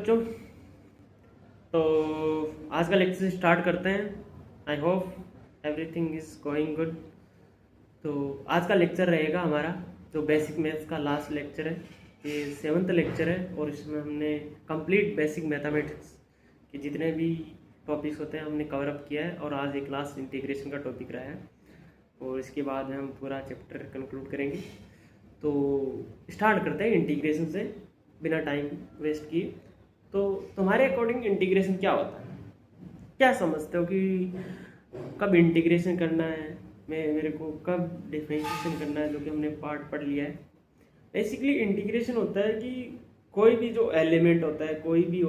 बच्चों, तो आज का लेक्चर स्टार्ट करते हैं। I hope everything is going good. तो आज का लेक्चर रहेगा हमारा जो बेसिक मैथ्स का लास्ट लेक्चर है। ये 7th लेक्चर है और इसमें हमने कंप्लीट बेसिक मैथमेटिक्स के जितने भी टॉपिक्स होते हैं हमने कवर अप किया है और आज एक लास्ट इंटीग्रेशन का टॉपिक रहा है और इसके बाद में हम पूरा चैप्टर कंक्लूड करेंगे। तो स्टार्ट करते हैं इंटीग्रेशन से बिना टाइम वेस्ट किए। तो तुम्हारे अकॉर्डिंग इंटीग्रेशन क्या होता है, क्या समझते हो कि कब इंटीग्रेशन करना है, मेरे को कब डिफरेंशिएशन करना है, जो कि हमने पार्ट पढ़ लिया है। बेसिकली इंटीग्रेशन होता है कि कोई भी जो एलिमेंट होता है, कोई भी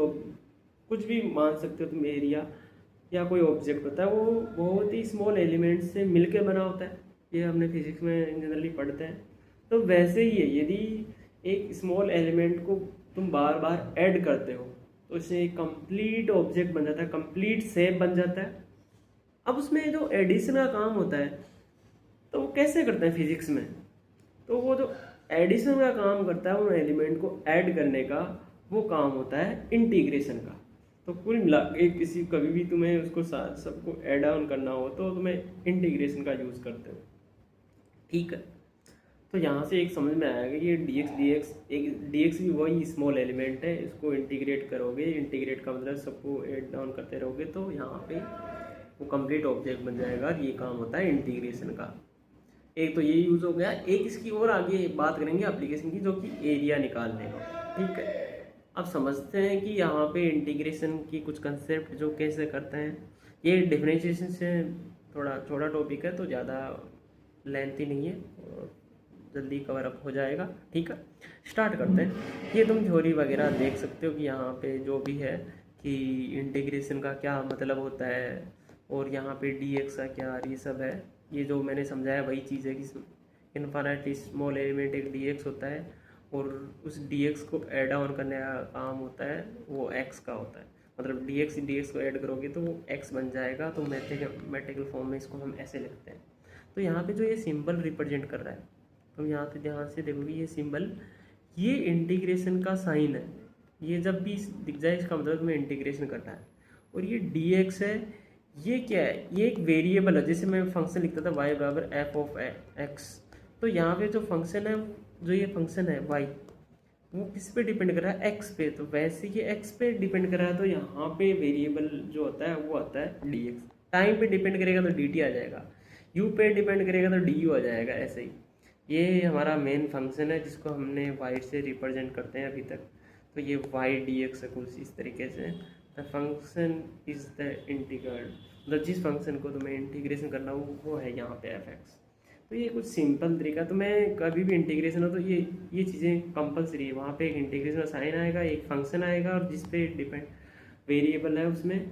कुछ भी मान सकते हो तुम, एरिया या कोई ऑब्जेक्ट होता है, वो बहुत ही स्मॉल एलिमेंट से मिलकर बना होता है। ये हमने फिजिक्स में जनरली पढ़ते हैं। तो वैसे ही है, यदि एक स्मॉल एलिमेंट को तुम बार बार ऐड करते हो तो इससे एक कंप्लीट ऑब्जेक्ट बन जाता है, कंप्लीट शेप बन जाता है। अब उसमें जो एडिशन का काम होता है तो वो कैसे करते हैं फिजिक्स में, तो वो जो एडिशन का काम करता है उन एलिमेंट को ऐड करने का, वो काम होता है इंटीग्रेशन का। तो कुल मिला एक किसी कभी भी तुम्हें उसको सबको ऐड ऑन करना हो तो तुम्हें इंटीग्रेशन का यूज़ करते हो, ठीक है। तो यहाँ से एक समझ में आएगा कि ये dx भी वही स्मॉल एलिमेंट है, इसको इंटीग्रेट करोगे, इंटीग्रेट का मतलब सबको ऐड डाउन करते रहोगे तो यहाँ पे वो कंप्लीट ऑब्जेक्ट बन जाएगा। ये काम होता है इंटीग्रेशन का। एक तो ये यूज़ हो गया, एक इसकी और आगे बात करेंगे एप्लीकेशन की, जो कि एरिया निकालने का, ठीक है। अब समझते हैं कि यहाँ पे इंटीग्रेशन की कुछ कंसेप्ट जो कैसे करते हैं। ये डिफरेंशिएशन से थोड़ा छोटा टॉपिक है तो ज़्यादा लेंथी नहीं है और जल्दी कवर अप हो जाएगा, ठीक है। स्टार्ट करते हैं। ये तुम थ्योरी वगैरह देख सकते हो कि यहाँ पे जो भी है कि इंटीग्रेशन का क्या मतलब होता है और यहाँ पे dx का क्या, ये सब है। ये जो मैंने समझाया वही चीज़ है कि इनफाइनाइटली स्मॉल एलिमेंट एक dx होता है और उस dx को ऐड ऑन करने का काम होता है, वो x का होता है। मतलब dx को ऐड करोगे तो वो x बन जाएगा। तो मैथमेटिकल फॉर्म में इसको हम ऐसे लिखते हैं। तो यहाँ पे जो ये सिंबल रिप्रेजेंट कर रहा है, तो यहाँ पे ध्यान से देखोगे ये सिंबल, ये इंटीग्रेशन का साइन है। ये जब भी दिख जाए इसका मतलब तुम्हें इंटीग्रेशन करना है। और ये dx है, ये क्या है, ये एक वेरिएबल है। जैसे मैं फंक्शन लिखता था y बराबर एफ ऑफ एक्स, तो यहाँ पे जो फंक्शन है, जो ये फंक्शन है y, वो किस पे डिपेंड कर रहा है, x पे। तो वैसे ये x पे डिपेंड कर रहा है तो यहाँ पे वेरिएबल जो होता है वो आता है dx। टाइम पे डिपेंड करेगा तो dt आ जाएगा, u पे डिपेंड करेगा तो du आ जाएगा। ऐसे ही ये हमारा मेन फंक्शन है जिसको हमने y से रिप्रेजेंट करते हैं अभी तक। तो ये y dx है कुछ इस तरीके से। The function is the integral, मतलब जिस फंक्शन को तुम्हें इंटीग्रेशन करना हो वो है यहाँ पे fx। तो ये कुछ सिंपल तरीका। तो मैं कभी भी इंटीग्रेशन हो तो ये चीज़ें कंपलसरी है। वहाँ पे एक इंटीग्रेशन का साइन आएगा, एक फंक्शन आएगा और जिस पे डिपेंड वेरिएबल है उसमें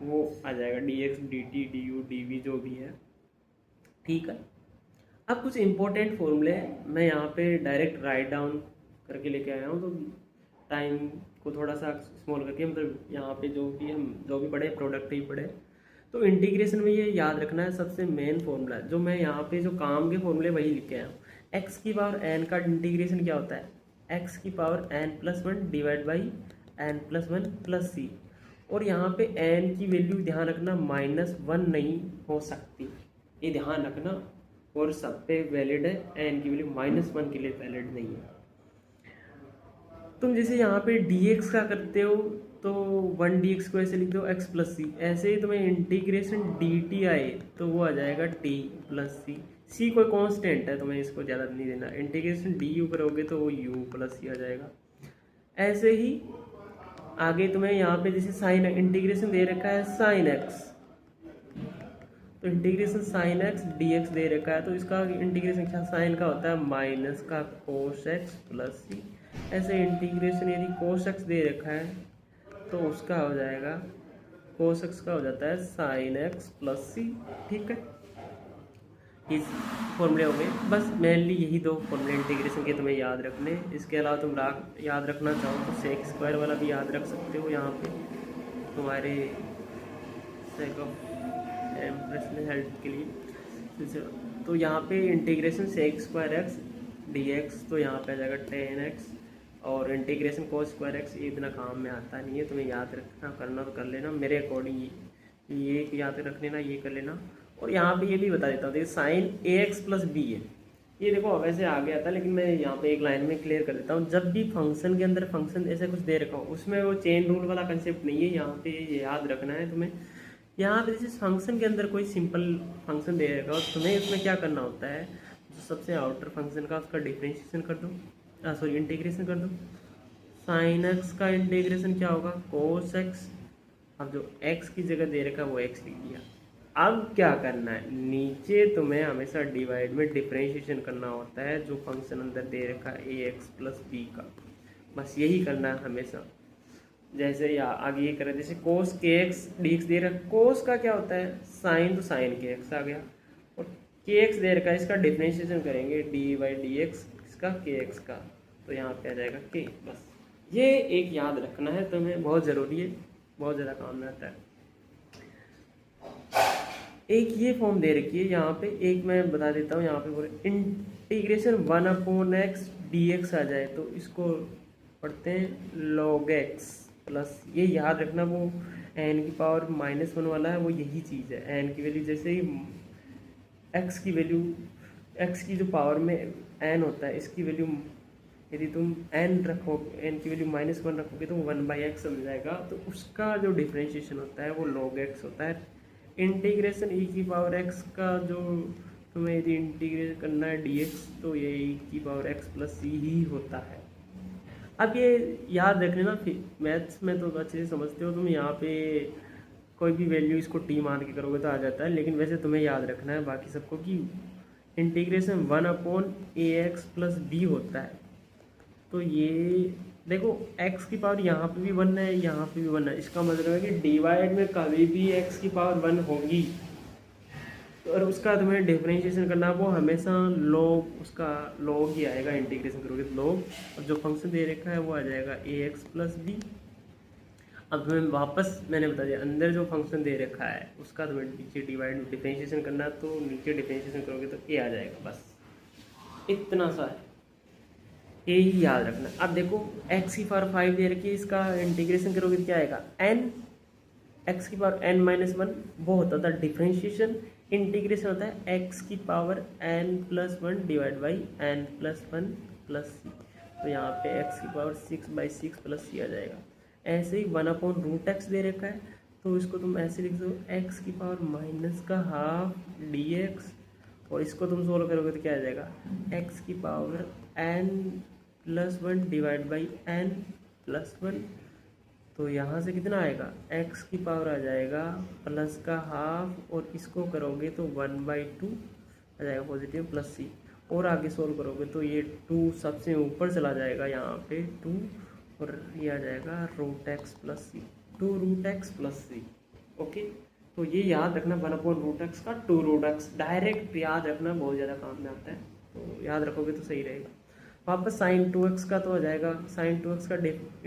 वो आ जाएगा dx dt du dv जो भी है, ठीक है। अब कुछ इंपॉर्टेंट फॉर्मूले मैं यहाँ पे डायरेक्ट राइट डाउन करके लेके आया हूँ। तो टाइम को थोड़ा सा स्मॉल करके, मतलब यहाँ पे जो भी पढ़े प्रोडक्टिव पढ़े तो इंटीग्रेशन में ये याद रखना है। सबसे मेन फॉर्मूला जो मैं यहाँ पे जो काम के फॉर्मूले वही लिख के आया हूँ। एक्स की पावर n का इंटीग्रेशन क्या होता है, एक्स की power n+1 divide by n+1 plus C. और यहाँ पे n की वैल्यू ध्यान रखना -1 नहीं हो सकती, ये ध्यान रखना। और सब पे वैलिड है, n की वैल्यू -1 के लिए वैलिड नहीं है। तुम जैसे यहाँ पे dx का करते हो तो 1 dx को ऐसे लिख दो x प्लस सी। ऐसे ही तुम्हें इंटीग्रेशन dt आए तो वो आ जाएगा t प्लस सी। सी कोई कांस्टेंट है, तुम्हें इसको ज़्यादा नहीं देना। इंटीग्रेशन du करोगे तो वो u प्लस सी आ जाएगा। ऐसे ही आगे तुम्हें यहाँ पे जैसे साइन इंटीग्रेशन दे रखा है साइन x, तो इंटीग्रेशन साइन एक्स dx दे रखा है तो इसका इंटीग्रेशन क्या साइन का होता है माइनस का कोस एक्स प्लस सी। ऐसे इंटीग्रेशन यदि कोस एक्स दे रखा है तो उसका हो जाएगा कोस एक्स का हो जाता है साइन एक्स प्लस सी, ठीक है। इस फॉर्मूले हो गए, बस मेनली यही दो फॉर्मूले इंटीग्रेशन के तुम्हें याद रखने। इसके अलावा तुम याद रखना चाहो तो सेक स्क्वायर वाला भी याद रख सकते हो यहाँ पे तुम्हारे सेक ऑफ पर्सनल हेल्प के लिए। तो यहाँ पे integration sec square x dx, तो यहाँ पे आ जाएगा 10x और इंटीग्रेशन कोस स्क्वायर एक्स ये इतना काम में आता नहीं है, तुम्हें याद रखना, करना तो कर लेना मेरे अकॉर्डिंग, ये याद रख लेना, ये कर लेना। और यहाँ पे ये भी बता देता हूँ, देखिए साइन ए एक्स प्लस बी है, ये देखो वैसे आ गया था लेकिन मैं यहाँ पे एक लाइन में क्लियर कर देता हूँ। जब भी फंक्शन के अंदर फंक्शन ऐसा कुछ दे रखा हो उसमें वो चेन रूल वाला कंसेप्ट नहीं है, यहाँ पे ये याद रखना है तुम्हें। यहाँ पे जैसे फंक्शन के अंदर कोई सिंपल फंक्शन दे रखा हो, तुम्हें उसमें क्या करना होता है, जो सबसे आउटर फंक्शन का उसका डिफ्रेंशिएशन कर दो, सॉरी इंटीग्रेशन कर दो। साइन एक्स का इंटीग्रेशन क्या होगा, कोस एक्स। अब जो एक्स की जगह दे रखा है वो एक्स लिख दिया। अब क्या करना है, नीचे तुम्हें हमेशा डिवाइड में डिफरेंशिएशन करना होता है जो फंक्शन अंदर दे रखा है ए एक्स प्लस बी का, बस यही करना है हमेशा। जैसे या आगे ये करें, जैसे कोस के एक्स डी एक्स दे रखा है, कोस का क्या होता है साइन, तो साइन के एक्स आ गया, और के एक्स दे रखा है, इसका डिफरेंशिएशन करेंगे डी बाई डी एक्स, इसका के एक्स का, तो यहाँ पे आ जाएगा के। बस ये एक याद रखना है तुम्हें, बहुत ज़रूरी है, बहुत ज़्यादा काम में आता है। एक ये फॉर्म दे रखी है यहाँ पे, एक मैं बता देता हूँ यहाँ पे बोले इंटीग्रेशन 1/x dx आ जाए तो इसको पढ़ते हैं log x प्लस, ये याद रखना वो n की पावर -1 वाला है, वो यही चीज़ है। n की वैल्यू जैसे ही x की वैल्यू, x की जो पावर में n होता है, इसकी वैल्यू यदि तुम n रखो, n की वैल्यू -1 रखोगे तो 1/x मिल जाएगा, तो उसका जो डिफ्रेंशिएशन होता है वो log x होता है। इंटीग्रेशन e की पावर x का जो तुम्हें यदि इंटीग्रेट करना है dx, तो ये e की पावर x प्लस c ही होता है। अब ये याद रख लेना, मैथ्स में तो अच्छे से समझते हो तुम, यहाँ पे कोई भी वैल्यू इसको t मान के करोगे तो आ जाता है, लेकिन वैसे तुम्हें याद रखना है बाकी सबको कि इंटीग्रेशन 1/ax प्लस b होता है। तो ये देखो x की पावर यहाँ पे भी 1 है, यहाँ पे भी 1 है, इसका मतलब है कि डिवाइड में कभी भी x की पावर 1 होगी और उसका तुम्हें डिफरेंशिएशन करना, वो हमेशा लॉग, उसका लॉग ही आएगा, इंटीग्रेशन करोगे तो लॉग, और जो फंक्शन दे रखा है वो आ जाएगा ax प्लस बी। अब तुम्हें वापस मैंने बता दिया, अंदर जो फंक्शन दे रखा है उसका तुम्हें नीचे डिवाइड डिफरेंशिएशन करना, तो नीचे डिफरेंशिएशन करोगे तो a आ जाएगा, बस इतना सा है, यही याद रखना। अब देखो x की पावर 5 दे रखी है, इसका इंटीग्रेशन करोगे तो क्या आएगा n, x की पावर n-1, वो होता था डिफरेंशिएशन, इंटीग्रेशन होता है x की power n+1 divide by n+1 plus c, तो यहाँ पे x की पावर 6/6 प्लस c आ जाएगा। ऐसे ही 1/√x दे रखा है, तो इसको तुम ऐसे लिख दो x की पावर -½ dx, और इसको तुम सोल्व करोगे तो क्या आ जाएगा x की power n+1 divide by n+1, तो यहाँ से कितना आएगा x की पावर आ जाएगा +½ और इसको करोगे तो 1/2 आ जाएगा पॉजिटिव प्लस c, और आगे सोल्व करोगे तो ये 2 सबसे ऊपर चला जाएगा, यहाँ पे 2, और ये आ जाएगा √x plus c, 2√x plus c। Okay, तो ये याद रखना 1/√x का 2√x, डायरेक्ट याद रखना, बहुत ज़्यादा काम में आता है, तो याद रखोगे तो सही रहेगा। वापस sin 2x का तो आ जाएगा, sin 2x का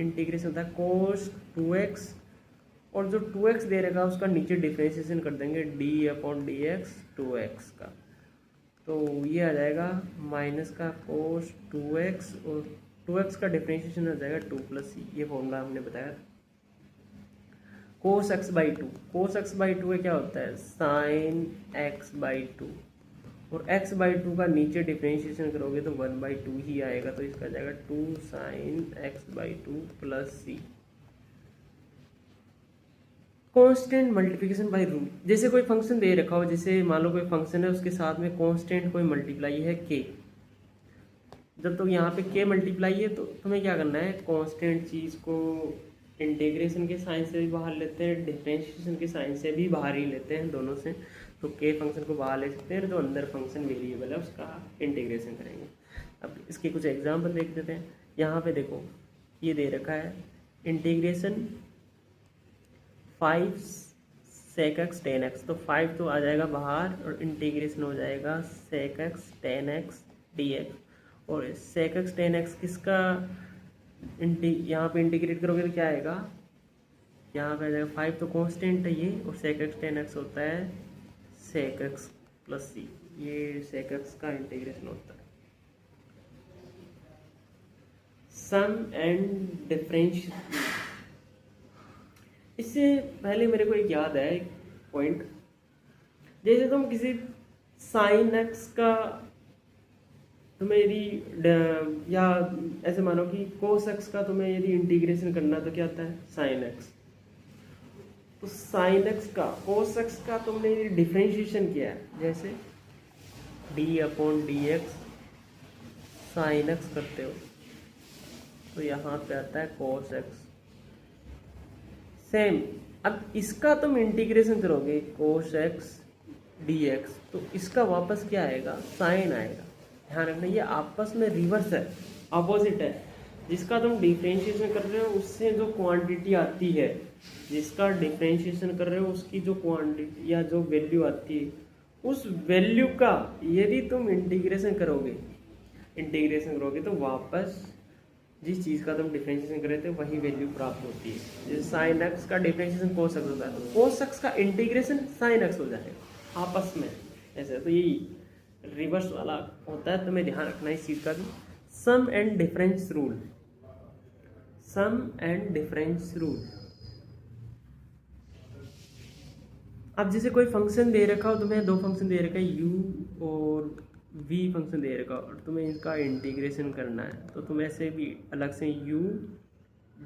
इंटीग्रेशन होता है cos 2x, और जो 2x दे रहेगा उसका नीचे डिफरेंशिएशन कर देंगे d/dx 2x का, तो ये आ जाएगा माइनस का cos 2x, और 2x का डिफरेंशिएशन आ जाएगा 2 + c, ये फॉर्मूला हमने बताया। cos x/2, cos x/2 क्या होता है sin x/2, और x/2 का नीचे डिफरेंशिएशन करोगे तो 1/2 ही आएगा, तो इसका जाएगा 2 sin x/2 plus c। Constant multiplication by root, जैसे कोई फंक्शन दे रखा हो, जैसे मान लो कोई फंक्शन है उसके साथ में कांस्टेंट कोई मल्टीप्लाई है k, जब तो यहाँ पे k मल्टीप्लाई है तो तुम्हें क्या करना है, कांस्टेंट चीज़ को इंटीग्रेशन के साइन से भी बाहर लेते हैं, डिफरेंशिएशन के साइन से भी बाहर ही लेते हैं, दोनों से, तो k फंक्शन को बाहर ले सकते हैं, जो अंदर फंक्शन वेरिएबल है उसका इंटीग्रेशन करेंगे। अब इसके कुछ एग्जांपल देख देते हैं। यहाँ पे देखो ये दे रखा है integration 5 sec x tan x, तो 5 तो आ जाएगा बाहर और इंटीग्रेशन हो जाएगा sec x tan x dx, और sec x tan x किसका यहाँ पे इंटीग्रेट करोगे तो क्या आएगा, यहाँ पे आ जाएगा 5 तो कांस्टेंट है ये, और sec x tan x होता है sec x प्लस c, ये sec x का इंटीग्रेशन होता है। सम एंड डिफरेंस। इससे पहले मेरे को एक याद है एक पॉइंट, जैसे तुम किसी साइन एक्स का तुम्हें यदि या ऐसे मानो कि कोस एक्स का तुम्हें यदि इंटीग्रेशन करना तो क्या आता है साइन एक्स। तो साइन एक्स का कोस एक्स का तुमने यदि डिफरेंशिएशन किया है, जैसे D upon D x sine x करते हो तो यहाँ पे आता है कोस एक्स। सेम अब इसका तुम इंटीग्रेशन करोगे कोस एक्स डी एक्स, तो इसका वापस क्या आएगा साइन आएगा। ध्यान रखना ये आपस में रिवर्स है, अपोजिट है। जिसका तुम डिफरेंशिएशन कर रहे हो उससे जो क्वांटिटी आती है, जिसका डिफरेंशिएशन कर रहे हो उसकी जो क्वांटिटी या जो वैल्यू आती है, उस वैल्यू का यदि तुम इंटीग्रेशन करोगे तो वापस जिस चीज़ का तुम डिफरेंशिएशन कर रहे थे वही वैल्यू प्राप्त होती है। जैसे साइन एक्स का डिफरेंशिएशन कोस एक्स होता है तो कोस एक्स का इंटीग्रेशन साइन एक्स हो जाएगा आपस में ऐसे। तो यही रिवर्स वाला होता है, तुम्हें ध्यान रखना इस चीज़ का भी। Sum and difference rule, sum and difference rule. अब जैसे कोई फंक्शन दे रखा हो, तुम्हें दो फंक्शन दे रखा है u और v फंक्शन दे रखा और तुम्हें इनका इंटीग्रेशन करना है, तो तुम ऐसे भी अलग से u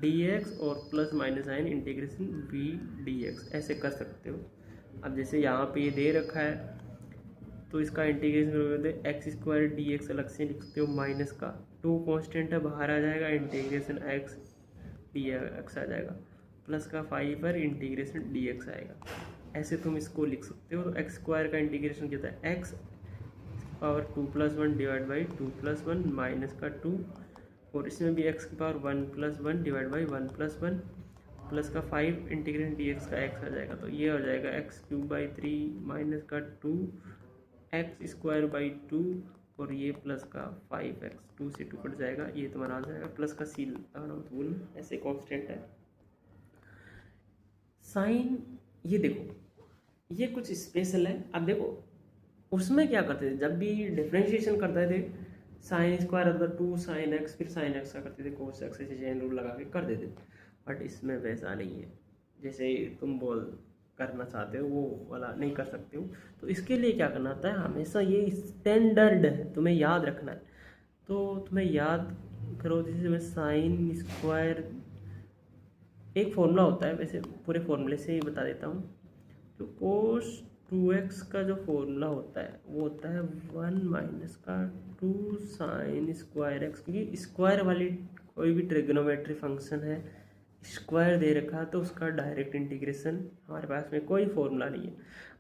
dx और plus minus sign integration v dx ऐसे कर सकते हो। अब जैसे यहाँ पे ये दे रखा है तो इसका इंटीग्रेशन करोगे तो एक्स स्क्वायर डी एक्स अलग से लिख सकते हो, माइनस का 2 कांस्टेंट है बाहर आ जाएगा, इंटीग्रेशन एक्स डी एक्स आ जाएगा, प्लस का 5 पर इंटीग्रेशन डी एक्स आएगा। ऐसे तुम इसको लिख सकते हो। तो एक्स स्क्वायर का इंटीग्रेशन क्या होता है x power 2+1 divide by 2+1 minus का 2, और इसमें भी एक्स की पावर 1+1 डिवाइड बाई 1+1 प्लस का 5 इंटीग्रेशन डी एक्स का एक्स आ जाएगा। तो ये हो जाएगा x³/3 माइनस का 2 एक्स स्क्वायर बाई 2 और ये प्लस का 5x, 2 से 2 कट जाएगा, ये तुम्हारा आ जाएगा प्लस का सील लगाना मत भूलना, ऐसे कांस्टेंट है। साइन ये देखो ये कुछ स्पेशल है। अब देखो उसमें क्या करते थे, जब भी डिफरेंशिएशन करते थे sine square other 2 sine x फिर साइन एक्स का करते थे, कोस एक्स ऐसे चेन रूल लगा के कर देते। बट इसमें वैसा नहीं है, जैसे तुम बोल करना चाहते हो वो वाला नहीं कर सकते हो। तो इसके लिए क्या करना होता है, हमेशा ये स्टैंडर्ड है, तुम्हें याद रखना है। तो तुम्हें याद करो, जैसे मैं साइन स्क्वायर एक फॉर्मूला होता है, वैसे पूरे फॉर्मूले से ही बता देता हूँ। तो कोस 2x का जो फॉर्मूला होता है वो होता है 1 माइनस का 2 साइन स्क्वायर एक्स, क्योंकि स्क्वायर वाली कोई भी ट्रिग्नोमेट्री फंक्शन है स्क्वायर दे रखा है तो उसका डायरेक्ट इंटीग्रेशन हमारे पास में कोई फॉर्मूला नहीं है।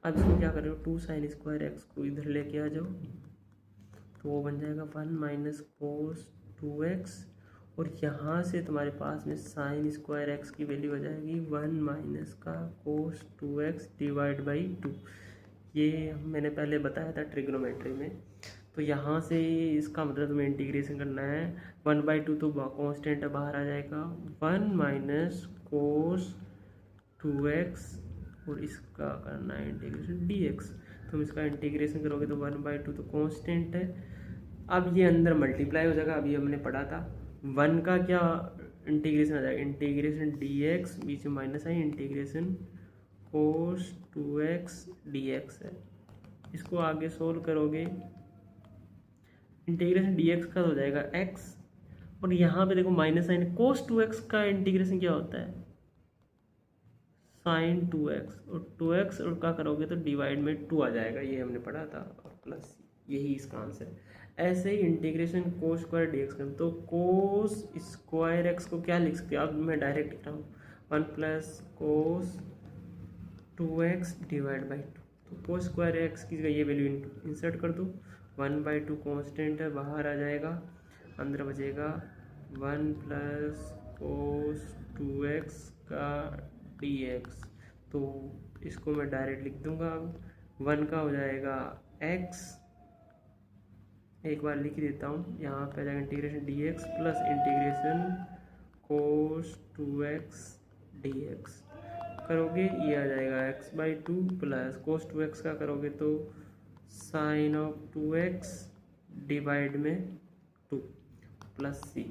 अब इसमें क्या कर रहे हो, 2 साइन स्क्वायर एक्स को इधर लेके आ जाओ तो वो बन जाएगा 1 माइनस कोस 2x, और यहाँ से तुम्हारे पास में साइन स्क्वायर एक्स की वैल्यू हो जाएगी 1 माइनस का कोस 2x डिवाइड बाई 2। ये मैंने पहले बताया था ट्रिग्नोमेट्री में। तो यहाँ से इसका मतलब तुम्हें इंटीग्रेशन करना है 1/2 तो कांस्टेंट है बाहर आ जाएगा 1 माइनस कोस 2x और इसका करना है इंटीग्रेशन dx। तुम इसका इंटीग्रेशन करोगे तो 1/2 तो कांस्टेंट है। अब ये अंदर मल्टीप्लाई हो जाएगा, अभी हमने पढ़ा था 1 का क्या इंटीग्रेशन आ जाएगा इंटीग्रेशन dx, बीच में माइनस है इंटीग्रेशन कोस 2x dx है। इसको आगे सोल्व करोगे इंटीग्रेशन dx का हो जाएगा x, और यहाँ पे देखो माइनस साइन कोस 2x का इंटीग्रेशन क्या होता है साइन 2x, और 2x और का करोगे तो डिवाइड में 2 आ जाएगा, ये हमने पढ़ा था, और प्लस यही इसका आंसर। ऐसे ही integration cos square D X कर, तो कोस स्क्वायर एक्स को क्या लिख सकते हैं, अब मैं डायरेक्ट लिख रहा हूँ 1 plus cos 2x divide by 2। तो कोस स्क्वायर एक्स की जगह ये वैल्यू इंसर्ट कर दो, 1/2 कांस्टेंट है बाहर आ जाएगा, अंदर बचेगा 1 प्लस कोस 2x का dx। तो इसको मैं डायरेक्ट लिख दूंगा, अब 1 का हो जाएगा x, एक बार लिख देता हूँ, यहाँ पे आ जाएगा इंटीग्रेशन dx प्लस इंटीग्रेशन कोस 2x dx करोगे ये आ जाएगा x/2 प्लस कोस 2x का करोगे तो साइन ऑफ 2x डिवाइड में 2 प्लस c।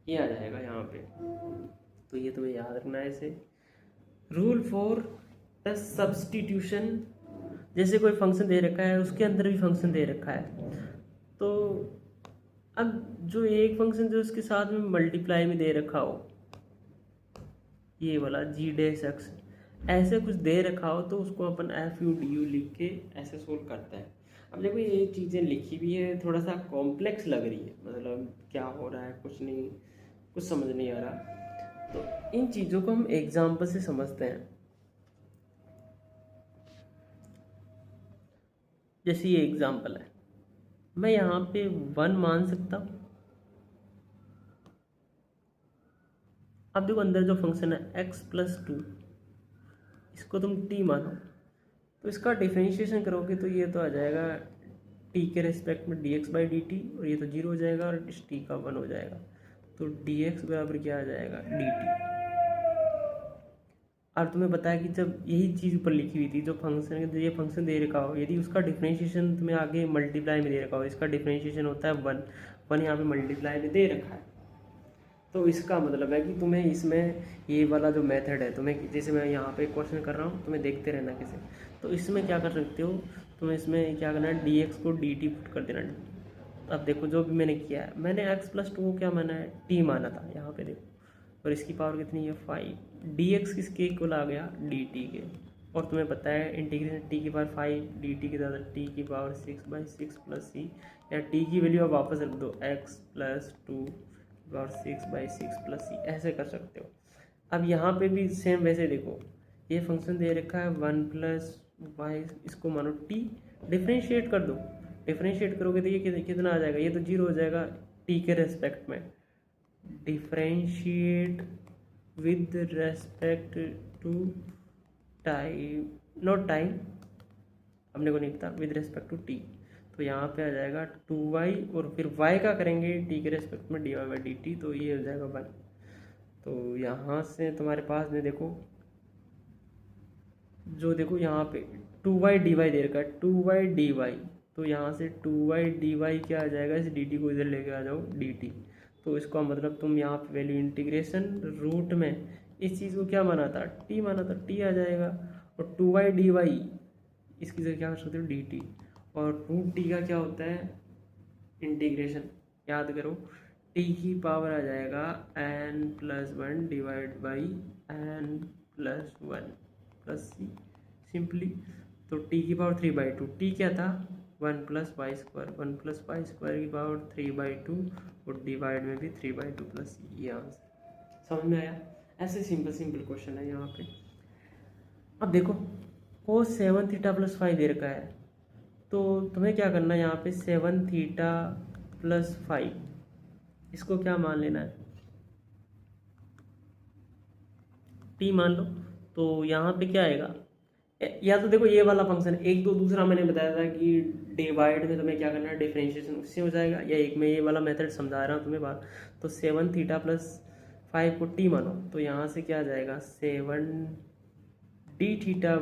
ये आ जाएगा यहाँ पे। तो ये तुम्हें याद रखना है इसे। रूल फॉर द सब्सटीट्यूशन, जैसे कोई फंक्शन दे रखा है उसके अंदर भी फंक्शन दे रखा है, तो अब जो एक फंक्शन जो उसके साथ में मल्टीप्लाई में दे रखा हो, ये वाला जी डैश एक्स ऐसे कुछ दे रखा हो, तो उसको अपन एफ यू डी यू लिख के ऐसे सोल्व करते हैं। अब देखो ये चीज़ें लिखी भी है, थोड़ा सा कॉम्प्लेक्स लग रही है, मतलब क्या हो रहा है कुछ नहीं, कुछ समझ नहीं आ रहा। तो इन चीज़ों को हम एग्जाम्पल से समझते हैं। जैसे ये एग्जाम्पल है, मैं यहाँ पे 1 मान सकता हूँ। अब देखो अंदर जो फंक्शन है x+2, इसको तुम t मानो, तो इसका डिफरेंशिएशन करोगे तो ये तो आ जाएगा t के रेस्पेक्ट में dx/dt, और ये तो 0 हो जाएगा और इस t का 1 हो जाएगा, तो dx बराबर क्या आ जाएगा dt। और तुम्हें पता है कि जब यही चीज़ ऊपर लिखी हुई थी, जो फंक्शन ये फंक्शन दे रखा हो, यदि उसका डिफरेंशिएशन तुम्हें आगे मल्टीप्लाई में दे रखा हो, इसका डिफरेंशिएशन होता है 1 यहाँ पे मल्टीप्लाई में दे रखा है, तो इसका मतलब है कि तुम्हें इसमें ये वाला जो मेथड है, तुम्हें जैसे मैं यहाँ पे क्वेश्चन कर रहा हूँ, तुम्हें देखते रहना कैसे। तो इसमें क्या कर सकते हो, तुम्हें इसमें क्या करना है, dx को dt पुट कर देना। अब देखो जो भी मैंने किया है, मैंने x+2 को क्या माना है, t माना था, यहाँ पे देखो, और इसकी पावर कितनी है 5, dx किसके इक्वल आ गया dt के, और तुम्हें पता है इंटीग्रेशन t की पावर 5 dt के ज़्यादा t की पावर 6/6 + c, या t की वैल्यू आप वापस रख दो x+2 और 6/6 + c, ऐसे कर सकते हो। अब यहाँ पे भी सेम वैसे देखो, ये फंक्शन दे रखा है 1 + y, इसको मानो t, डिफ्रेंशिएट कर दो, डिफ्रेंशिएट करोगे तो ये कितना आ जाएगा, ये तो 0 हो जाएगा t के रेस्पेक्ट में, differentiate with respect to time, not time, अपने को नहीं पता, विद रेस्पेक्ट टू t, तो यहाँ पे आ जाएगा 2y, और फिर y का करेंगे t के रेस्पेक्ट में dy/dt, तो ये हो जाएगा 1। तो यहाँ से तुम्हारे पास में देखो, जो देखो यहाँ पे 2y dy दे रखा है, 2y dy, तो यहाँ से 2y dy क्या आ जाएगा, इस dt को इधर लेके आ जाओ dt, तो इसका मतलब तुम यहाँ पे वैल्यू इंटीग्रेशन रूट में इस चीज़ को क्या माना था, t माना था, t आ जाएगा, और 2y dy इसकी जगह क्या कर सकते हो dt, और रूट टी का क्या होता है इंटीग्रेशन, याद करो, टी की पावर आ जाएगा n+1 divide by n+1 + c, simply. तो टी की पावर 3/2, टी क्या था 1 + y², 1 + y² की पावर 3/2, और डिवाइड में भी 3/2 + c, ये आंसर। समझ में आया? ऐसे सिंपल क्वेश्चन है यहाँ पे। अब देखो cos 7 थीटा + 5 दे रखा है, तो तुम्हें क्या करना है, यहाँ पे 7 थीटा + 5, इसको क्या मान लेना है, t मान लो। तो यहाँ पे क्या आएगा, या तो देखो ये वाला फंक्शन, एक दो दूसरा मैंने बताया था कि डिवाइड में तुम्हें क्या करना है, डिफरेंशिएशन उससे हो जाएगा, या एक में ये वाला मेथड समझा रहा हूँ तुम्हें बात। तो 7 थीटा + 5 को t मानो, तो यहाँ से क्या आ जाएगा 7 d θ/dt आ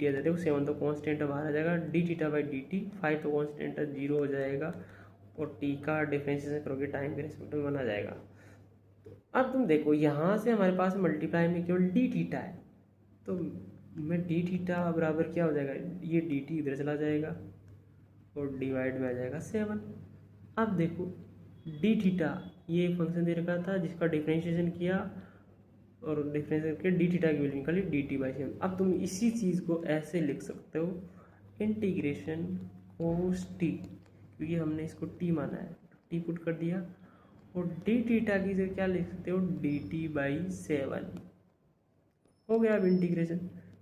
जाएगा, देखो 7 तो कॉन्स्टेंट है, बाहर आ जाएगा, d θ/dt, 5 तो कॉन्स्टेंट है, 0 हो जाएगा, और t का डिफरेंशिएशन करोगे टाइम के रिस्पेक्ट में 1 आ जाएगा। तो अब तुम देखो यहाँ से हमारे पास मल्टीप्लाई में केवल d θ है, तो मैं d θ बराबर क्या हो जाएगा, ये dt इधर चला जाएगा, और डिवाइड में आ जाएगा 7। अब देखो d θ ये फंक्शन दे रखा था जिसका डिफरेंशिएशन किया, और डिफरेंस करके डी थीटा की वैल्यू निकाली dt/7। अब तुम इसी चीज़ को ऐसे लिख सकते हो, इंटीग्रेशन cos t, क्योंकि हमने इसको t माना है, t पुट कर दिया, और डी थीटा की जगह क्या लिख सकते हो dt/7, हो गया। अब इंटीग्रेशन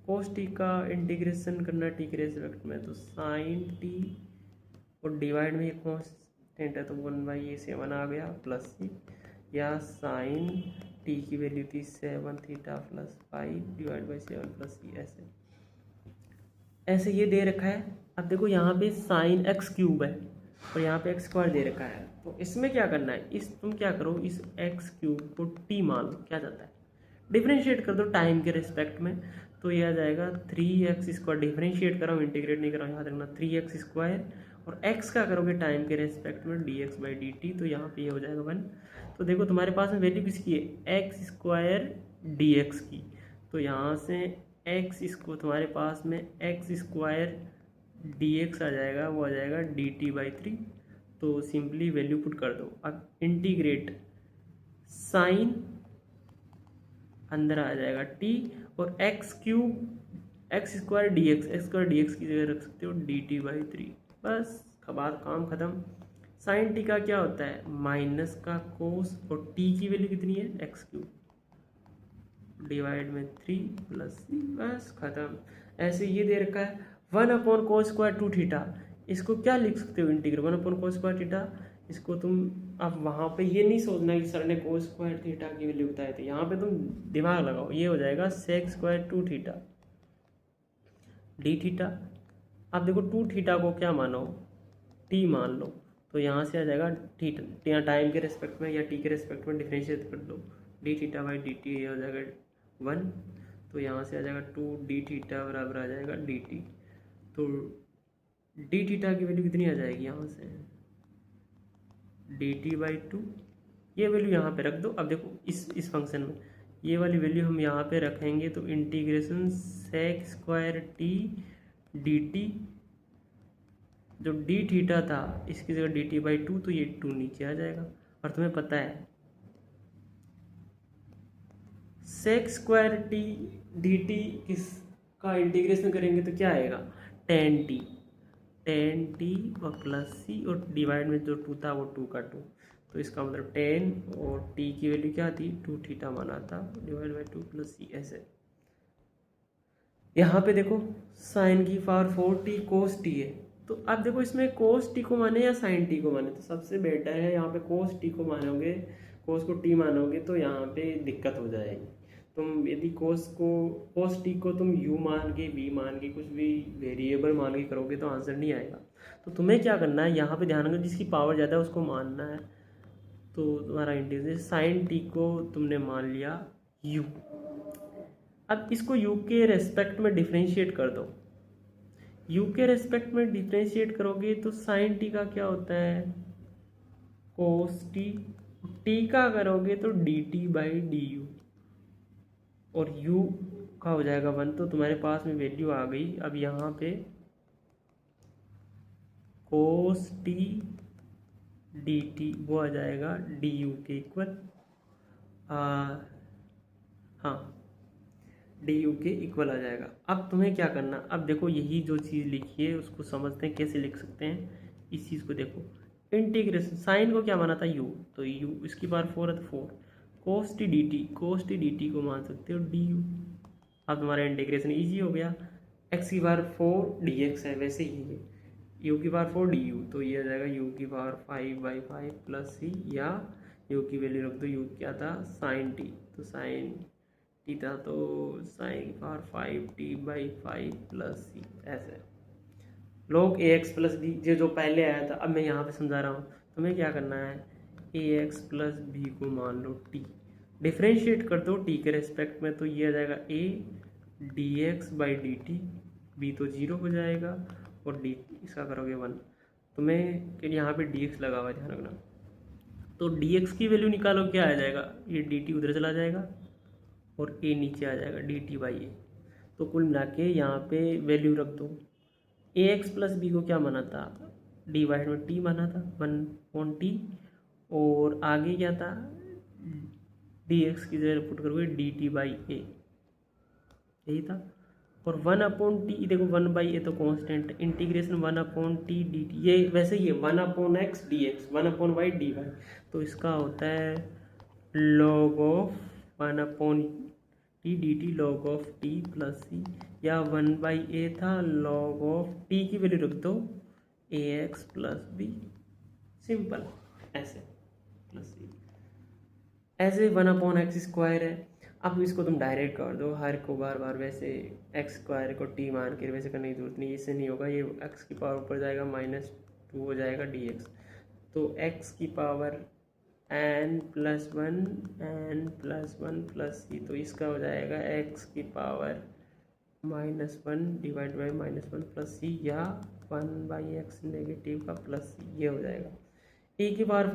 cos t का इंटीग्रेशन करना t के रेस्पेक्ट में, तो sin t, और डिवाइड में ये कॉन्स्टेंट है तो 1/7 आ गया, प्लस c, या साइन टी की वैल्यू थी 7 थीटा + 5 डिवाइड बाई 7 + c, ऐसे ये दे रखा है। अब देखो यहाँ पे sin x³ है, और यहाँ पे x² दे रखा है, तो इसमें क्या करना है, तुम क्या करो, इस x³ को t मान लो, क्या जाता है डिफरेंशिएट कर दो टाइम के रिस्पेक्ट में, तो ये आ जाएगा 3x², डिफरेंशिएट कर रहा हूँ, इंटीग्रेट नहीं कर रहा हूँ, याद रखना 3x², और x का करोगे टाइम के रेस्पेक्ट में dx/dt, तो यहाँ पे ये हो जाएगा 1। तो देखो तुम्हारे पास में वैल्यू किसकी है, एक्स स्क्वायर dx की, तो यहाँ से x इसको तुम्हारे पास में एक्स स्क्वायर dx आ जाएगा, वो आ जाएगा dt/3। तो सिंपली वैल्यू पुट कर दो। अब इंटीग्रेट साइन अंदर आ जाएगा t और एक्स स्क्वायर डी एक्स की जगह रख सकते हो dt/3। बस बात काम खत्म। साइन टी का क्या होता है, माइनस का कोस, और टी की वैल्यू कितनी है, x³ डिवाइड में 3 प्लस c, बस खत्म। ऐसे ये दे रखा है 1/cos² 2θ, इसको क्या लिख सकते हो, इंटीग्रल 1/cos² थीटा। इसको तुम अब वहाँ पे ये नहीं सोचना कि सर ने cos² थीटा की वैल्यू बताई थी, यहाँ पे तुम दिमाग लगाओ, ये हो जाएगा sec² 2θ dθ। अब देखो 2θ को क्या मानो, t मान लो, तो यहाँ से आ जाएगा थीटा, टाइम के रेस्पेक्ट में या t के रेस्पेक्ट में डिफरेंशिएट कर दो, dθ/dt ये हो जाएगा 1, तो यहाँ से आ जाएगा 2dθ बराबर आ जाएगा dt। तो dθ की वैल्यू कितनी आ जाएगी, यहाँ से dt/2, ये वैल्यू यहाँ पे रख दो। अब देखो इस फंक्शन में ये वाली वैल्यू हम यहाँ पे रखेंगे, तो इंटीग्रेशन sec² t dt, जो dθ था इसकी जगह dt/2, तो ये 2 नीचे आ जाएगा। और तुम्हें पता है sec² t dt किस का इंटीग्रेशन करेंगे तो क्या आएगा, tan t और प्लस c, और डिवाइड में जो 2 था वो 2 का 2, तो इसका मतलब 10 और t की वैल्यू क्या थी, 2θ माना था, डिवाइड बाई 2 प्लस c। ऐसे यहाँ पे देखो साइन की पावर 4t cos t है, तो अब देखो इसमें cos t को माने या sin t को माने, तो सबसे बेटर है यहाँ पे cos t को मानोगे, cos को t मानोगे तो यहाँ पे दिक्कत हो जाएगी। तुम यदि cos t को तुम u मान के v मान के कुछ भी वेरिएबल मान के करोगे तो आंसर नहीं आएगा। तो तुम्हें क्या करना है, यहाँ पे ध्यान रखना, जिसकी पावर ज़्यादा है उसको मानना है। तो तुम्हारा इंटीग्रेशन साइन t को तुमने मान लिया u, अब इसको u के रेस्पेक्ट में डिफ्रेंशिएट कर दो। u के रेस्पेक्ट में डिफ्रेंशिएट करोगे तो साइन t का क्या होता है, cos t, t का करोगे तो dt/du, और u का हो जाएगा 1, तो तुम्हारे पास में वैल्यू आ गई। अब यहाँ पे cos t dt वो आ जाएगा du के इक्वल, हाँ du के इक्वल आ जाएगा। अब तुम्हें क्या करना, अब देखो यही जो चीज़ लिखी है उसको समझते हैं कैसे लिख सकते हैं। इस चीज़ को देखो, इंटीग्रेशन साइन को क्या माना था u, तो u इसकी पावर 4 है तो 4, cos t dt को मान सकते हो du। अब तुम्हारा इंटीग्रेशन इजी हो गया, x की पावर 4 dx है, वैसे ही है u की पावर 4 du, तो ये आ जाएगा u की पावर 5/5 प्लस c, या u की वैल्यू रख दो, u क्या था साइन t, तो साइन t था तो साइन की पावर 5t/5 प्लस c। ऐसे log ax प्लस b, जो पहले आया था, अब मैं यहाँ पे समझा रहा हूँ। तुम्हें क्या करना है, ax प्लस b को मान लो t, डिफ्रेंशिएट कर दो t के रेस्पेक्ट में, तो ये आ जाएगा a dx/dt, b तो 0 हो जाएगा और d इसका करोगे 1। तुम्हें यहाँ पे dx लगा हुआ ध्यान रखना, तो dx की वैल्यू निकालो, क्या आ जाएगा, ये dt उधर चला जाएगा और a नीचे आ जाएगा dt/a। तो कुल मिला के यहाँ पे वैल्यू रख दो। ax प्लस b को क्या माना था, डिवाइड में t माना था 1/t, और आगे क्या था, dx की जगह पुट करोगे dt/a, यही था। और 1/t देखो 1/a तो कांस्टेंट, इंटीग्रेशन 1/t dt, ये वैसे ही है 1/x dx 1/y dy, तो इसका होता है log of 1/t dt log of t plus c, या 1/a था log ऑफ t की वैल्यू रख दो ax प्लस b, सिंपल ऐसे प्लस c, ऐसे 1/x² है। अब इसको तुम डायरेक्ट कर दो, हर को बार बार वैसे x² को t मान के वैसे करने की जरूरत नहीं, इससे नहीं होगा, ये x की पावर ऊपर जाएगा -2 हो जाएगा dx, तो x की पावर n+1 प्लस c, तो इसका हो जाएगा x की power -1 divide by -1 plus c, या 1/x नेगेटिव का प्लस ये हो जाएगा e की पावर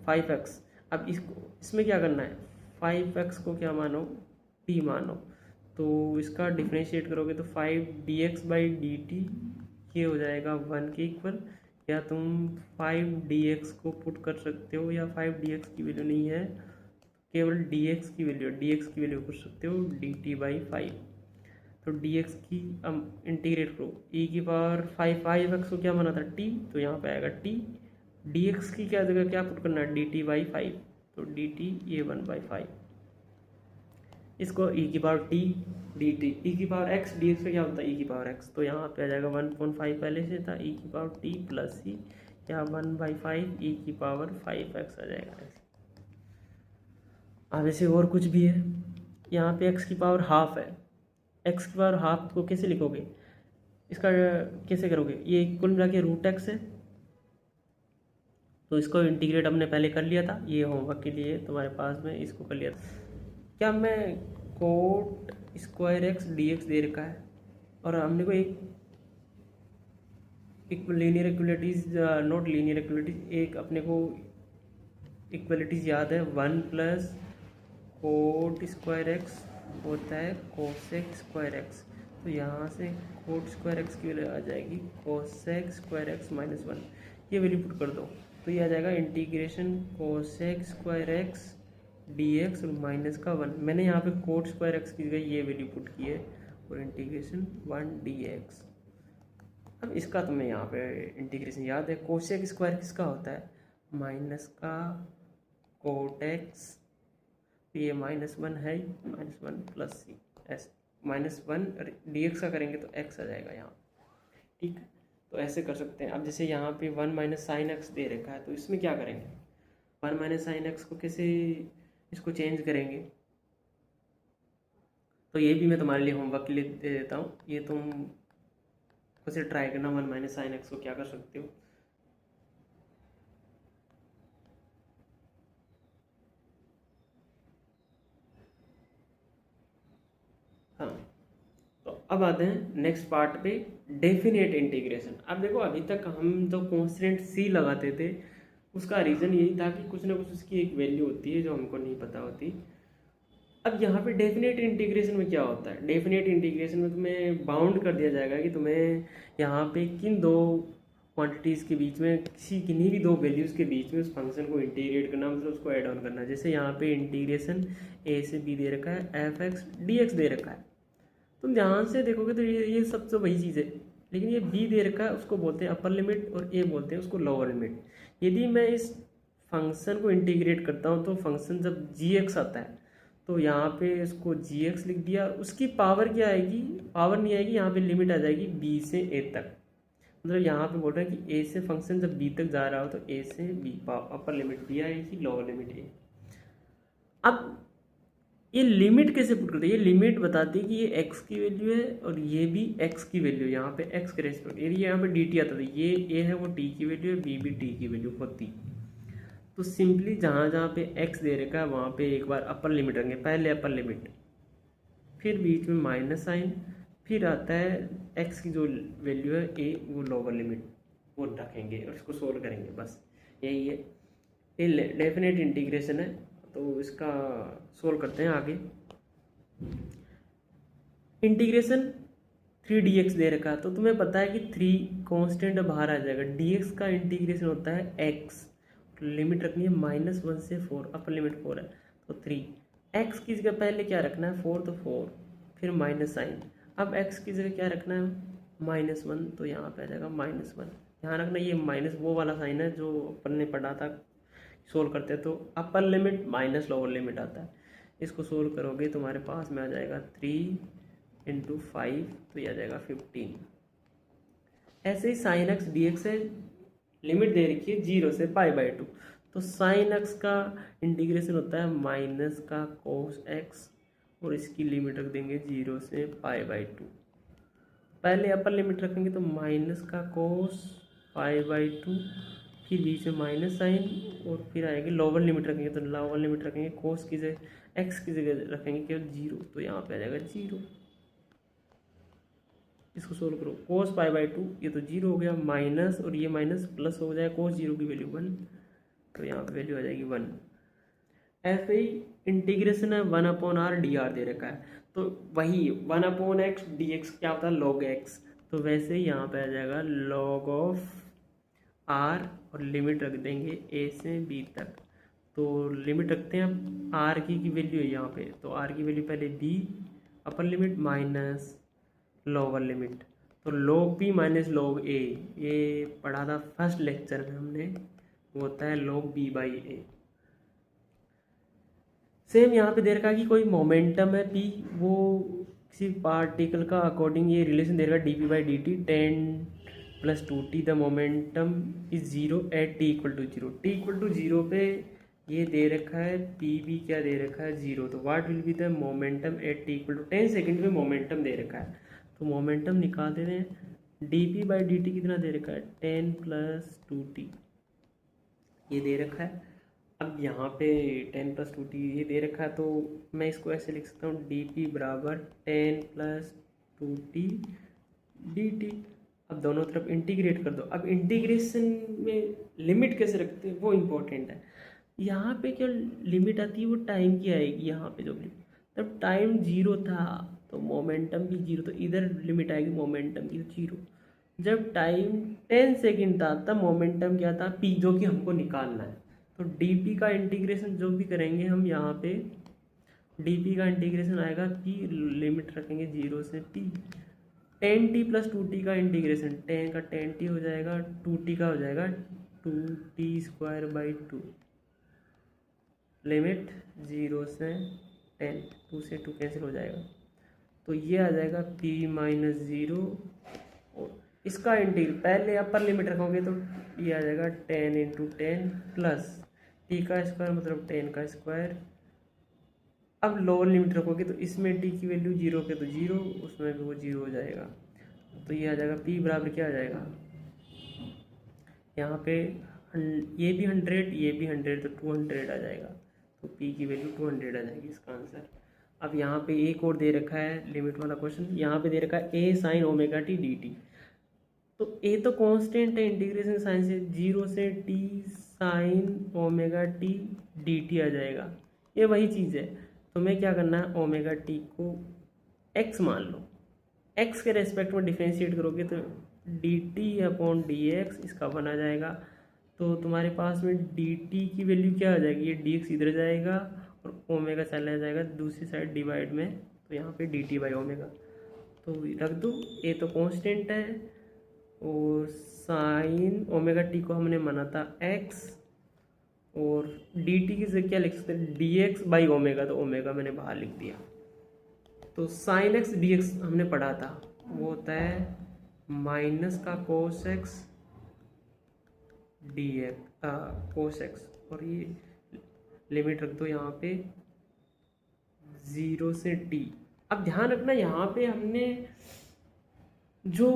5x। अब इसमें क्या करना है, 5x को क्या मानो, t मानो, तो इसका डिफ्रेंशिएट करोगे तो 5 dx/dt ये हो जाएगा 1 के इक्वल। या तुम 5 dx को पुट कर सकते हो, या 5 dx की वैल्यू नहीं है, केवल dx की वैल्यू कर सकते हो dt/5। तो dx की इंटीग्रेट करो, e की पावर 5x को क्या माना था t, तो यहाँ पे आएगा t, dx की क्या जगह क्या पुट करना है dt/5, तो dt ये 1/5। इसको e की पावर t dt, e की पावर x dx का क्या होता है e की पावर x, तो यहाँ पे आ जाएगा 1.5 पहले से था, e की पावर t प्लस ही या 1/5 e की पावर 5x आ जाएगा। अब ऐसे और कुछ भी है, यहाँ पे x की पावर हाफ है, x की पावर हाफ को कैसे लिखोगे, इसका कैसे करोगे, ये कुल मिला के √x है, तो इसको इंटीग्रेट हमने पहले कर लिया था, ये होमवर्क के लिए तुम्हारे पास में इसको कर लिया था। क्या मैं कोट स्क्वायर x dx दे रखा है, और हमने को एक linear equalities, not linear equalities, एक अपने को इक्वलिटीज याद है, 1 प्लस कोट स्क्वायर एक्स होता है कोसेक स्क्वायर एक्स, तो यहाँ से कोट स्क्वायर एक्स की वैल्यू आ जाएगी कोसेक स्क्वायर एक्स माइनस 1, ये वैल्यू पुट कर दो तो ये आ जाएगा integration cosec square x D x minus का 1। मैंने यहाँ पे कोट स्क्वायर एक्स की जगह ये वैल्यू पुट की है, और इंटीग्रेशन 1 dx। अब इसका तुम्हें यहाँ पे इंटीग्रेशन याद है, कोसेक स्क्वायर किसका होता है, माइनस का कोट एक्स, तो ये -1 है, -1 प्लस सी एस -1 dx का करेंगे तो x आ जाएगा यहाँ, ठीक है। तो ऐसे कर सकते हैं। अब जैसे यहाँ पे 1 माइनस साइन एक्स दे रखा है, तो इसमें क्या करेंगे, 1 माइनस साइन एक्स को कैसे इसको चेंज करेंगे, तो ये भी मैं तुम्हारे लिए होमवर्क के लिए दे देता हूँ, ये तुम कैसे ट्राई करना, 1 माइनस साइन एक्स को क्या कर सकते हो। हाँ, तो अब आते हैं नेक्स्ट पार्ट पे, डेफिनेट इंटीग्रेशन। अब देखो अभी तक हम जो कॉन्स्टेंट सी लगाते थे उसका रीज़न यही था कि कुछ ना कुछ उसकी एक वैल्यू होती है जो हमको नहीं पता होती। अब यहाँ पे डेफिनेट इंटीग्रेशन में क्या होता है, डेफिनेट इंटीग्रेशन में तुम्हें बाउंड कर दिया जाएगा कि तुम्हें यहाँ पे किन दो क्वांटिटीज़ के बीच में, किन्हीं भी दो वैल्यूज़ के बीच में उस फंक्शन को इंटीग्रेट करना, मतलब उसको ऐड ऑन करना। जैसे यहाँ पे इंटीग्रेशन a से b दे रखा है, f(x) dx दे रखा है, तुम ध्यान से देखोगे तो ये सब तो वही चीज़ है, लेकिन ये b दे रखा है उसको बोलते हैं अपर लिमिट, और a बोलते हैं उसको लोअर लिमिट। यदि मैं इस फंक्शन को इंटीग्रेट करता हूँ तो फंक्शन जब gx आता है तो यहाँ पे इसको gx लिख दिया, उसकी पावर क्या आएगी, पावर नहीं आएगी, यहाँ पे लिमिट आ जाएगी b से a तक। मतलब यहाँ पे बोल रहे हैं कि a से फंक्शन जब b तक जा रहा हो तो a से b, अपर लिमिट b आएगी, लोअर लिमिट a। अब ये लिमिट कैसे पुट करते हैं, ये लिमिट बताती है कि ये x की वैल्यू है और ये भी x की वैल्यू, यहाँ पे x के रेस्पेक्ट, यदि यहाँ पे dt आता था, ये a है वो t की वैल्यू है, b भी t की वैल्यू होती। तो सिंपली जहाँ जहाँ पे x दे रखा है वहाँ पे एक बार अपर लिमिट रखेंगे, पहले अपर लिमिट, फिर बीच में माइनस साइन, फिर आता है x की जो वैल्यू है a वो लोअर लिमिट वो रखेंगे और इसको सोल्व करेंगे, बस यही है। ये डेफिनेट इंटीग्रेशन है, तो इसका सोल्व करते हैं आगे। इंटीग्रेशन 3dx दे रखा है, तो तुम्हें पता है कि 3 कांस्टेंट बाहर आ जाएगा, dx का इंटीग्रेशन होता है x, लिमिट रखनी है -1 से 4, अपर लिमिट 4 है तो 3, x की जगह पहले क्या रखना है 4, तो 4, फिर माइनस साइन, अब x की जगह क्या रखना है -1, तो यहाँ पे आ जाएगा -1। ध्यान रखना ये माइनस वो वाला साइन है जो अपन ने पढ़ा था, सोल्व करते हैं तो upper limit minus lower limit आता है, इसको सोल्व करोगे तुम्हारे पास में आ जाएगा 3 × 5, तो ये आ जाएगा 15। ऐसे ही साइन एक्स डी एक्स है, लिमिट दे रखी है 0 से π/2, तो साइन एक्स का इंटीग्रेशन होता है माइनस का कोस एक्स, और इसकी लिमिट रख देंगे 0 से π/2। पहले अपर लिमिट रखेंगे तो माइनस का कोस π/2, फिर बीच में माइनस साइन, और फिर आएगी लोअर लिमिट रखेंगे तो लोअर लिमिट रखेंगे कोस की जगह, एक्स की जगह रखेंगे केवल 0, तो यहाँ पे आ जाएगा 0। इसको सोल्व करो, कोस पाई बाई 2 ये तो 0 हो गया, माइनस और ये माइनस प्लस हो जाए, कोस 0 की वैल्यू 1, तो यहाँ पे वैल्यू आ जाएगी 1। ऐसे ही इंटीग्रेशन है 1/r dr दे रखा है, तो वही 1/x dx क्या होता है, log x, तो वैसे ही यहाँ पे आ जाएगा log ऑफ r और लिमिट रख देंगे a से b तक। तो लिमिट रखते हैं अब r की वैल्यू है यहाँ पे, तो r की वैल्यू पहले b upper limit minus lower limit, तो log p minus log a, ये पढ़ा था फर्स्ट लेक्चर में हमने, वो होता है log b by a। Same यहाँ पे दे रखा है कि कोई मोमेंटम है p, वो किसी पार्टिकल का अकॉर्डिंग ये रिलेशन दे रखा है dp by dt 10+2t, the momentum is 0 at t equal to 0, t equal to 0 पे ये दे रखा है p भी क्या दे रखा है 0, तो what will be the momentum at t equal to 10 second में मोमेंटम दे रखा है, तो मोमेंटम निकाल देते हैं। dp बाई dt कितना दे रखा है 10+2t ये दे रखा है। अब यहाँ पे 10+2t ये दे रखा है, तो मैं इसको ऐसे लिख सकता हूँ dp बराबर 10+2t dt। अब दोनों तरफ इंटीग्रेट कर दो। अब इंटीग्रेशन में लिमिट कैसे रखते हैं वो इम्पोर्टेंट है। यहाँ पे क्या लिमिट आती है वो टाइम की आएगी, यहाँ पे जो लिमिट, तब टाइम 0 था तो मोमेंटम भी 0, तो इधर लिमिट आएगी मोमेंटम की 0। जब टाइम 10 सेकेंड था तब मोमेंटम क्या था p, जो कि हमको निकालना है। तो dp का इंटीग्रेशन जो भी करेंगे हम यहाँ पे, dp का इंटीग्रेशन आएगा p, लिमिट रखेंगे 0 से t, 10t+2t का इंटीग्रेशन 10 का 10t हो जाएगा, 2t का हो जाएगा 2t² बाई 2, लिमिट 0 से 10, 2 से 2 कैंसिल हो जाएगा, तो ये आ जाएगा p माइनस 0। और इसका इंटीग्रल पहले अपर लिमिट रखोगे तो ये आ जाएगा 10 इंटू 10 प्लस t का स्क्वायर मतलब 10 का स्क्वायर। अब लोअर लिमिट रखोगे तो इसमें t की वैल्यू 0 के तो 0, उसमें भी वो 0 हो जाएगा, तो ये आ जाएगा p बराबर क्या आ जाएगा, यहाँ पे ये भी 100 ये भी 100, तो 200 आ जाएगा, तो p की वैल्यू 200 आ जाएगी इसका आंसर। अब यहाँ पे एक और दे रखा है लिमिट वाला क्वेश्चन, यहाँ पे दे रखा है a sin omega t dt, तो a तो कांस्टेंट है इंटीग्रेशन साइन से, 0 से t sin omega t dt आ जाएगा, ये वही चीज़ है। तो मैं क्या करना है, ओमेगा t को x मान लो, x के रेस्पेक्ट में डिफ्रेंशिएट करोगे तो dt/dx इसका 1 आ जाएगा, तो तुम्हारे पास में dt की वैल्यू क्या आ जाएगी, ये dx इधर जाएगा और ओमेगा चला जाएगा दूसरी साइड डिवाइड में, तो यहाँ पे dt बाई ओमेगा, तो रख दो, a तो कांस्टेंट है और साइन ओमेगा t को हमने माना था x, और dt की जगह क्या लिख सकते हैं dx बाई ओमेगा, तो ओमेगा मैंने बाहर लिख दिया। तो साइन एक्स dx हमने पढ़ा था, वो होता है माइनस का cos x dx cos x, और ये लिमिट रख दो यहाँ पे 0 से t। अब ध्यान रखना यहाँ पे हमने जो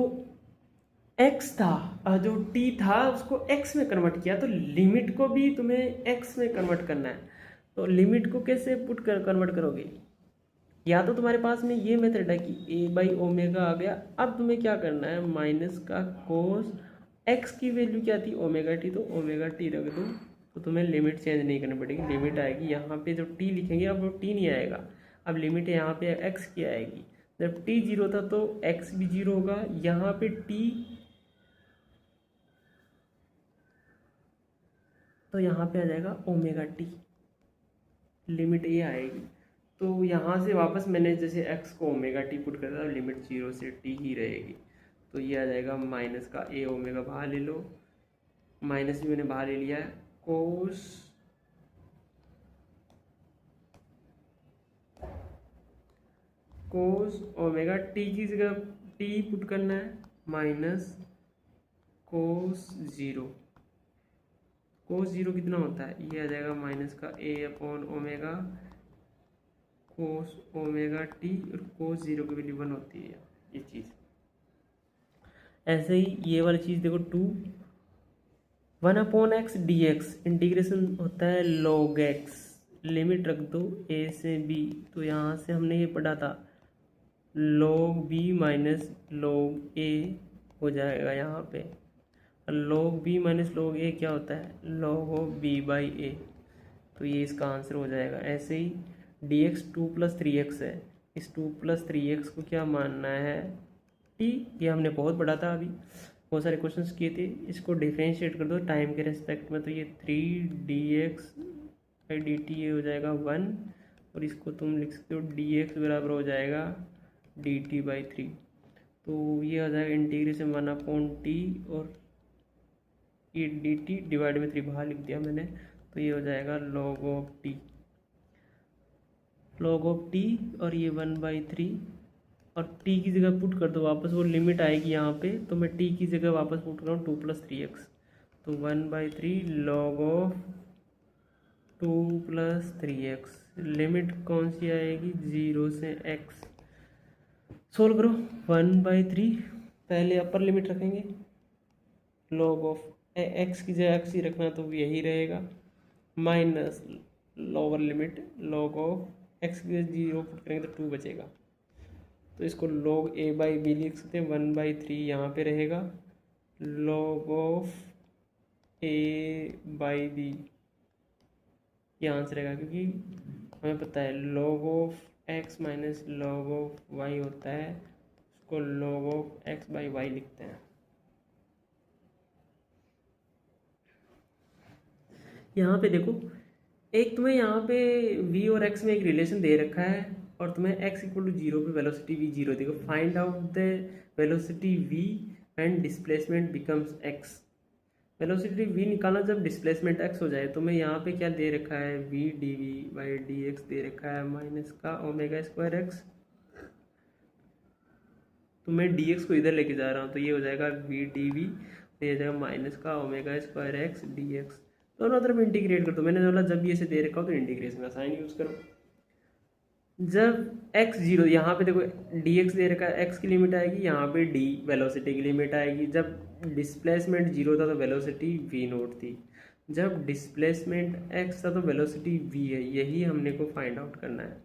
x था जो t था उसको x में कन्वर्ट किया, तो लिमिट को भी तुम्हें x में कन्वर्ट करना है। तो लिमिट को कैसे कन्वर्ट करोगे, या तो तुम्हारे पास में ये मेथड है कि a बाई ओमेगा आ गया। अब तुम्हें क्या करना है, माइनस का कोस x की वैल्यू क्या थी ओमेगा t, तो ओमेगा t रख दो, तो तुम्हें लिमिट चेंज नहीं करनी पड़ेगी, लिमिट आएगी यहाँ पे जो t लिखेंगे, अब वो t नहीं आएगा, अब लिमिट यहाँ पे x की आएगी। जब t 0 था तो x भी 0 होगा, यहाँ पे t, तो यहाँ पे आ जाएगा ओमेगा t, लिमिट ये आएगी। तो यहाँ से वापस मैंने जैसे x को ओमेगा t पुट कर दिया, लिमिट 0 से t ही रहेगी, तो ये आ जाएगा माइनस का a ओमेगा बाहर ले लो, माइनस भी मैंने बाहर ले लिया है, कोस ओमेगा t की जगह t पुट करना है, माइनस कोस 0, कोस 0 कितना होता है, ये आ जाएगा माइनस का a/ओमेगा कोस ओमेगा t, और कोस 0 की वैल्यू 1 होती है ये चीज़। ऐसे ही ये वाली चीज़ देखो 2 1/x dx इंटीग्रेशन होता है log x, लिमिट रख दो a से b, तो यहाँ से हमने ये पढ़ा था log b minus log a हो जाएगा यहाँ पे। log b minus log a क्या होता है, log of b by a, तो ये इसका आंसर हो जाएगा। ऐसे ही dx 2+3x है, इस 2+3x को क्या मानना है, t, ये हमने बहुत पढ़ा था, अभी बहुत सारे क्वेश्चंस किए थे। इसको डिफ्रेंशिएट कर दो टाइम के रेस्पेक्ट में, तो ये 3dx/dt ये हो जाएगा 1, और इसको तुम लिख सकते हो dx बराबर हो जाएगा dt/3, तो ये हो जाएगा इंटीग्रेशन 1/t, और ये dt डिवाइड में 3 बाहर लिख दिया मैंने, तो ये हो जाएगा log ऑफ t, और ये 1/3, और t की जगह पुट कर दो वापस, वो लिमिट आएगी यहाँ पे, तो मैं t की जगह वापस पुट कर रहा हूँ 2+3x, तो 1/3 log ऑफ 2+3x, लिमिट कौन सी आएगी, 0 से x। सोल्व करो 1/3, पहले अपर लिमिट रखेंगे, log ऑफ x की जगह x ही रखना, तो यही रहेगा, minus lower limit log of x की जगह 0 पुट करेंगे तो 2 बचेगा, तो इसको log a/b लिख सकते हैं, 1/3 यहाँ पे रहेगा, log ऑफ a/b ये आंसर रहेगा, क्योंकि हमें पता है log of x minus log of y होता है, उसको log ऑफ x/y लिखते हैं। यहाँ पे देखो, एक तुम्हें यहाँ पे v और x में एक रिलेशन दे रखा है, और तुम्हें x इक्वल टू 0 पे वेलोसिटी v 0 देखो, find out the velocity v and displacement becomes x। Velocity v निकालना जब डिस्प्लेसमेंट x हो जाए, तो मैं यहाँ पे क्या दे रखा है, v dv/dx दे रखा है माइनस का ω² x, तो मैं dx को इधर लेके जा रहा हूँ, तो ये हो जाएगा v dv, तो ये हो जाएगा माइनस का ω² x dx, दोनों तरफ इंटीग्रेट कर दो। मैंने बोला जब भी ऐसे दे रखा हो तो इंटीग्रेशन का साइन यूज करो। जब x 0, यहाँ पे देखो dx दे रखा है, x की लिमिट आएगी, यहाँ पे d वेलोसिटी की लिमिट आएगी। जब डिस्प्लेसमेंट 0 था तो वेलोसिटी v नोट थी, जब डिस्प्लेसमेंट x था तो वेलोसिटी v है, यही हमने को फाइंड आउट करना है।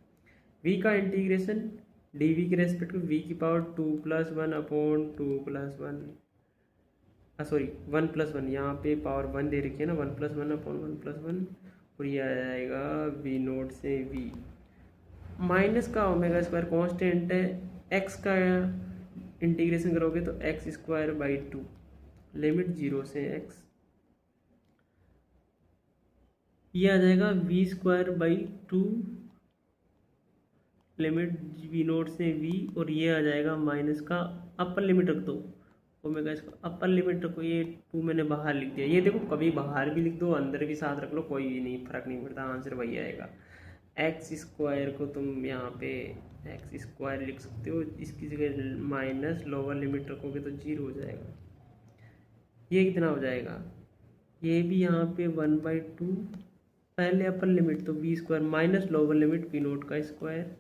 v का इंटीग्रेशन dv के रेस्पेक्ट में v की पावर 2+1/2+1, सॉरी 1+1, यहाँ पे पावर 1 दे रखी है ना, 1+1/1+1, और ये आ जाएगा v नोट से v, माइनस का ω² कांस्टेंट है, x का इंटीग्रेशन करोगे तो x²/2, लिमिट 0 से x, ये आ जाएगा v²/2, लिमिट v नोट से v, और ये आ जाएगा माइनस का अपर लिमिट रख दो, ओमेगा इसको अपर लिमिट रखो, ये 2 मैंने बाहर लिख दिया। ये देखो कभी बाहर भी लिख दो अंदर भी साथ रख लो, कोई भी नहीं फर्क नहीं पड़ता, आंसर वही आएगा। x² को तुम यहाँ पे x² लिख सकते हो, इसकी जगह माइनस लोअर लिमिट रखोगे तो 0 हो जाएगा। ये कितना हो जाएगा, ये भी यहाँ पे 1/2, पहले अपर लिमिट तो v² minus lower limit v note का स्क्वायर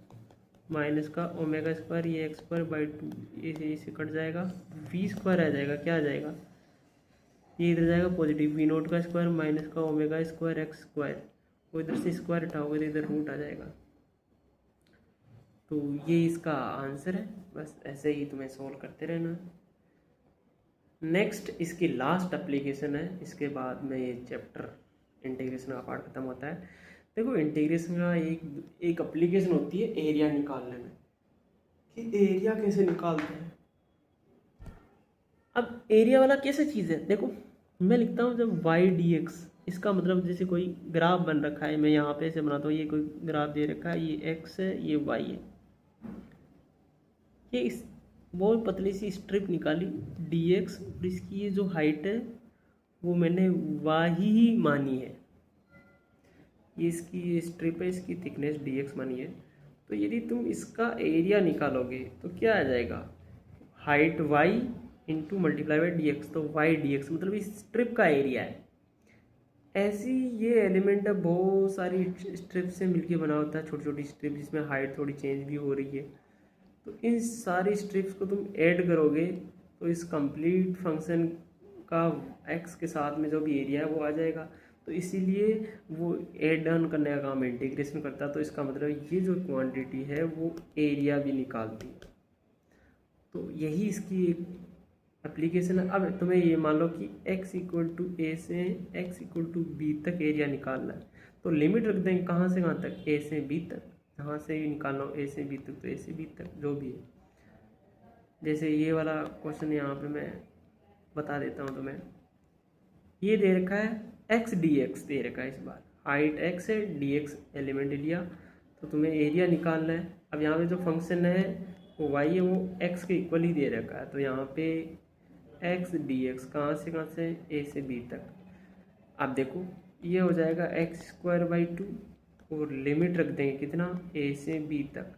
माइनस का ω², ये x²/2 इसे कट जाएगा, v² आ जाएगा, क्या आ जाएगा, ये इधर जाएगा पॉजिटिव, v नोट का स्क्वायर माइनस का ω² x², वो इधर से स्क्वायर उठाओगे तो इधर रूट आ जाएगा, तो ये इसका आंसर है। बस ऐसे ही तुम्हें सॉल्व करते रहना। नेक्स्ट इसकी लास्ट एप्लीकेशन है, इसके बाद में ये चैप्टर इंटीग्रेशन का पार्ट खत्म होता है। देखो इंटीग्रेशन का एक एप्लीकेशन होती है एरिया निकालने में, कि एरिया कैसे निकालते हैं। अब एरिया वाला कैसे चीज़ है, देखो मैं लिखता हूँ जब y/dx, इसका मतलब जैसे कोई ग्राफ बन रखा है, मैं यहाँ पे ऐसे बनाता हूँ, ये कोई ग्राफ दे रखा है, ये x है ये y है, ये इस बहुत पतली सी स्ट्रिप निकाली dx, और इसकी ये जो हाइट है वो मैंने y ही मानी है, ये इसकी स्ट्रिप है, इसकी थिकनेस dx मानी है। तो यदि तुम इसका एरिया निकालोगे तो क्या आ जाएगा, height y into multiply by dx, तो y dx मतलब इस स्ट्रिप का एरिया है। ऐसी ये एलिमेंट है, बहुत सारी स्ट्रिप से मिलके बना होता है, छोटी छोटी स्ट्रिप जिसमें हाइट थोड़ी चेंज भी हो रही है। तो इन सारी स्ट्रिप्स को तुम ऐड करोगे तो इस कंप्लीट फंक्शन का x के साथ में जो भी एरिया है वो आ जाएगा। तो इसीलिए वो ऐड ऑन करने का काम इंटीग्रेशन करता है। तो इसका मतलब ये जो क्वांटिटी है वो एरिया भी निकालती है। तो यही इसकी एक एप्लीकेशन है। अब तुम्हें ये मान लो कि x इक्वल टू ए से x इक्वल टू बी तक एरिया निकालना है, तो लिमिट रख देंगे कहाँ से कहाँ तक, a से b तक। जहाँ से भी निकालना हो a से b तक तो a से b तक जो भी है। जैसे ये वाला क्वेश्चन यहाँ पे मैं बता देता हूँ तुम्हें। ये दे रखा है x dx दे रखा है, इस बार हाइट x है, dx एलिमेंट लिया, तो तुम्हें एरिया निकालना है। अब यहाँ पे जो फंक्शन है वो y है, वो x के इक्वल ही दे रखा है, तो यहाँ पे x dx कहाँ से a से b तक। अब देखो ये हो जाएगा x² 2 और लिमिट रख देंगे कितना, a से b तक।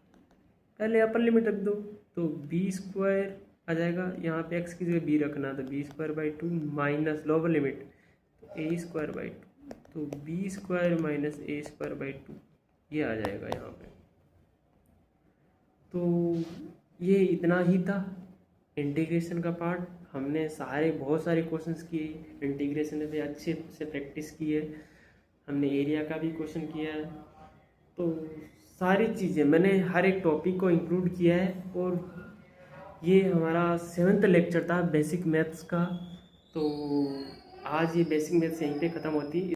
पहले अपर लिमिट रख दो तो b² आ जाएगा, यहाँ पे x की जगह b रखना, तो b² 2 माइनस लोअर लिमिट तो a² 2, तो b² माइनस a² 2 ये आ जाएगा यहाँ पे। तो ये इतना ही था इंटीग्रेशन का पार्ट। हमने बहुत सारे क्वेश्चंस किए इंटीग्रेशन पे, अच्छे से प्रैक्टिस की है। हमने एरिया का भी क्वेश्चन किया है, तो सारी चीज़ें मैंने हर एक टॉपिक को इंक्लूड किया है। और ये हमारा 7th लेक्चर था बेसिक मैथ्स का। तो आज ये बेसिक मैथ्स यहीं पे ख़त्म होती है।